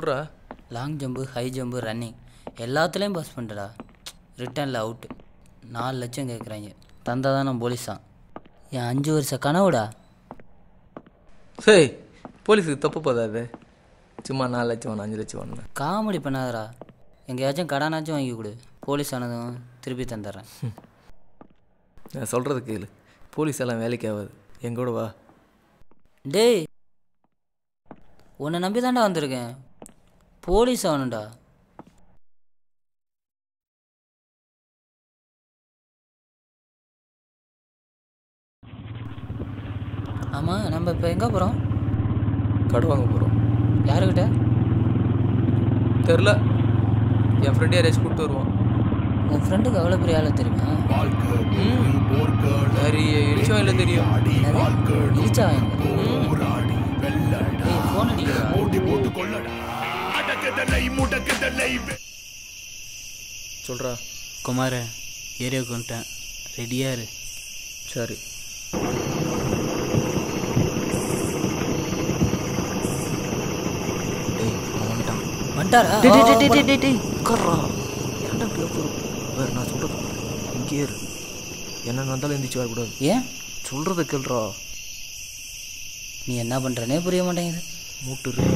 சொல்கிறா. Long jump, high jump, running எல்லாத்துலேயும் pass பண்ணுறா. ரிட்டர்னில் அவுட்டு. 4 லட்சம் கேட்குறாங்க. தந்தால் தான் நான் போலீஸ் தான். என் 5 வருஷ கனவுடா. சரி, போலீஸுக்கு தப்பு போதாது. சும்மா 4 லட்சம் வேணும், 5 லட்சம் வேணும். காமெடி பண்ணாதடா. எங்கேயாச்சும் கடனாச்சும் வாங்கி கொடு. போலீஸ் ஆனதும் திருப்பி தந்துடுறேன். நான் சொல்கிறது கேளு. போலீஸ் எல்லாம் வேலைக்கு ஆகாது. எங்கூட வா. டேய், உன்னை நம்பி தான்டா வந்திருக்கேன். போலீஸ் ஆகணும்டா. ஆமாம், நம்ம இப்போ எங்கே போகிறோம்? கடை வாங்க போகிறோம். யாருக்கிட்ட? தெரில. என் ஃப்ரெண்டு யாரையாச்சும் கூப்பிட்டு வருவான். உன் ஃப்ரெண்டுக்கு அவ்வளோ பெரிய ஆளை தெரியுமா? நிறைய இழிச்சா இல்லை தெரியும். இழிச்சா ஃபோன் அடிக்கிறா. சொல்கிறா. குமார, ஏரியாவுக்கு வந்துட்டேன். ரெடியாக இரு. சரி. வந்துட்டாரா? உட்கார்றா. ஏன்டா இப்படி போகிறோம்? வேறு நான் சொல்கிறது இங்கே இரு. என்ன வந்தாலும் எந்திரிச்சு வரக்கூடாது. ஏன்? சொல்கிறத கேள்றா. நீ என்ன பண்ணுறனே புரிய மாட்டேங்குது. மூட்டுரு.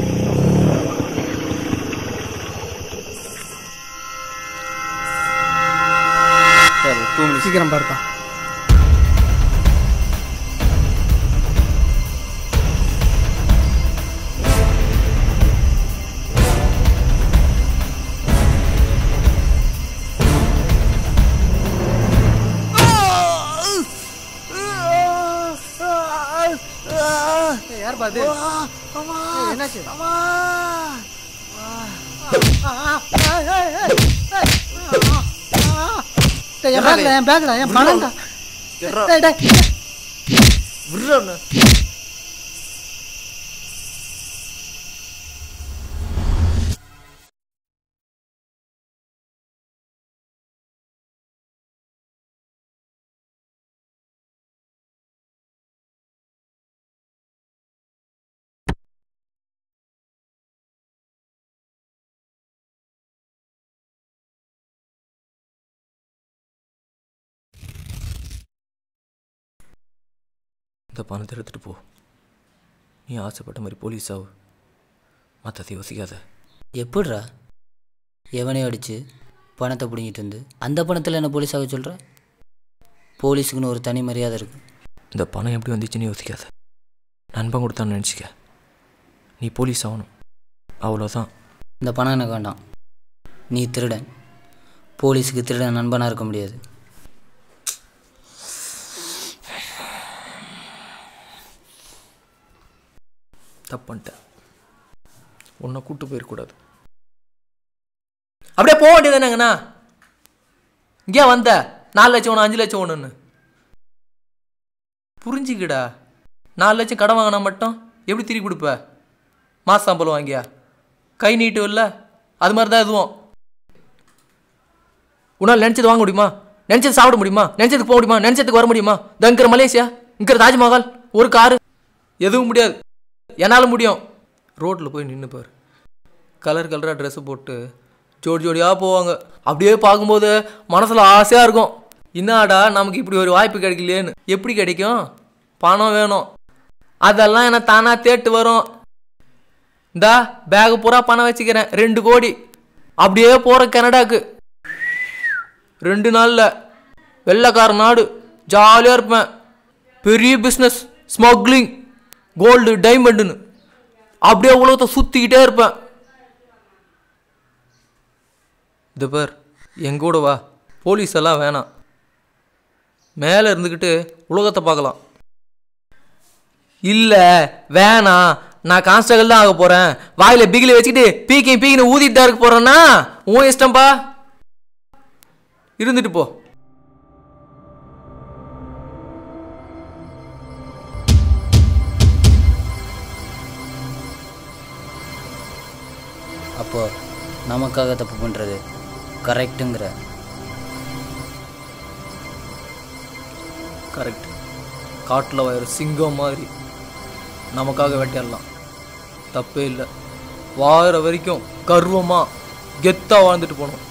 சீக்கிரம் பார்ப்பா. யார் பாது? என்னாச்சு? என் பேக்ல என் பணம்டா. இந்த பணத்தை எடுத்துகிட்டு போ. நீ ஆசைப்பட்ட மாதிரி போலீஸ் ஆகு. மற்றதை யோசிக்காத. எப்படிரா? எவனையும் அடித்து பணத்தை பிடிங்கிட்டு வந்து அந்த பணத்தில் என்ன போலீஸ் ஆக சொல்கிற? போலீஸுக்குன்னு ஒரு தனி மரியாதை இருக்குது. இந்த பணம் எப்படி வந்துச்சுன்னு யோசிக்காத. நண்பன் கொடுத்தான்னு நினச்சிக்க. நீ போலீஸ் ஆகணும், அவ்வளோதான். இந்த பணம் எனக்கு வேண்டாம். நீ திருடன். போலீஸுக்கு திருடன் நண்பனாக இருக்க முடியாது. தப்புன்ட்டேன். உன்னை கூப்பிட்டு போயிடக்கூடாது. அப்படியே போக வேண்டியதானேங்கண்ணா. இங்கே வந்த 4 லட்சம் ஒன்று, 5 லட்சம் ஒன்றுன்னு புரிஞ்சுக்கிடா. 4 லட்சம் கடன் வாங்கினா மட்டும் எப்படி திருப்பி கொடுப்ப? மாசம் சம்பளம் வாங்கியா கை நீட்டு இல்லை? அது மாதிரி தான் எதுவும். உன்னால் நினச்சது வாங்க முடியுமா? நினச்சது சாப்பிட முடியுமா? நினச்சதுக்கு போக முடியுமா? நினச்சதுக்கு வர முடியுமா? இங்கிற மலேசியா, இங்கிற தாஜ்மஹால், ஒரு காரு, எதுவும் முடியாது. என்னால் முடியும். ரோட்டில் போய் நின்றுப்பார். கலர் கலராக ட்ரெஸ்ஸு போட்டு ஜோடி ஜோடியாக போவாங்க. அப்படியே பார்க்கும்போது மனசில் ஆசையாக இருக்கும். இன்னாடா நமக்கு இப்படி ஒரு வாய்ப்பு கிடைக்கலையேன்னு. எப்படி கிடைக்கும்? பணம் வேணும். அதெல்லாம் என்ன தானாக தேட்டு வரும். இந்தா பேகு பூரா பணம் வச்சுக்கிறேன், 2 கோடி. அப்படியே போகிற கனடாக்கு 2 நாளில். வெள்ளைக்கார நாடு, ஜாலியாக இருப்பேன். பெரிய பிஸ்னஸ், ஸ்மக்லிங், கோல்டு, டைமண்டுன்னு அப்படியே உலகத்தை சுற்றிக்கிட்டே இருப்பேன். இது பேர் எங்கூட வா. போலீஸ் எல்லாம் வேணாம். மேலே இருந்துக்கிட்டு உலகத்தை பார்க்கலாம். இல்லை வேணாம், நான் கான்ஸ்டபிள் தான் ஆக போகிறேன், வாயில் பிகிலி வச்சுக்கிட்டு பீக்கின்னு ஊதிட்டு தான் இருக்க போகிறேன்னா உன் இஷ்டம்பா. இருந்துட்டு போ. அப்போ நமக்காக தப்பு பண்ணுறது கரெக்டுங்கிற? கரெக்ட். காட்டில் வயிறு சிங்கம் மாதிரி நமக்காக வேட்டையாடலாம், தப்பே இல்லை. வாழற வரைக்கும் கர்வமா கெத்தா வாழ்ந்துட்டு போனோம்.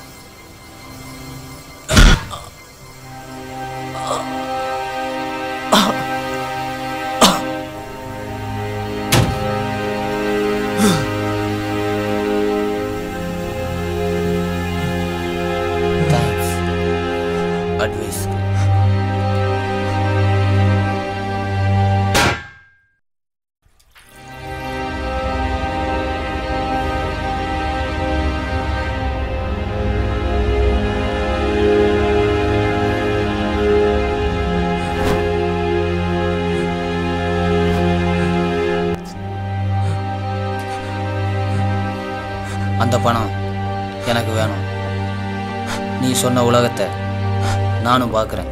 Thanks advice. அந்த பணம் எனக்கு வேணும். நீ சொன்ன உலகத்தை நானும் பார்க்குறேன்.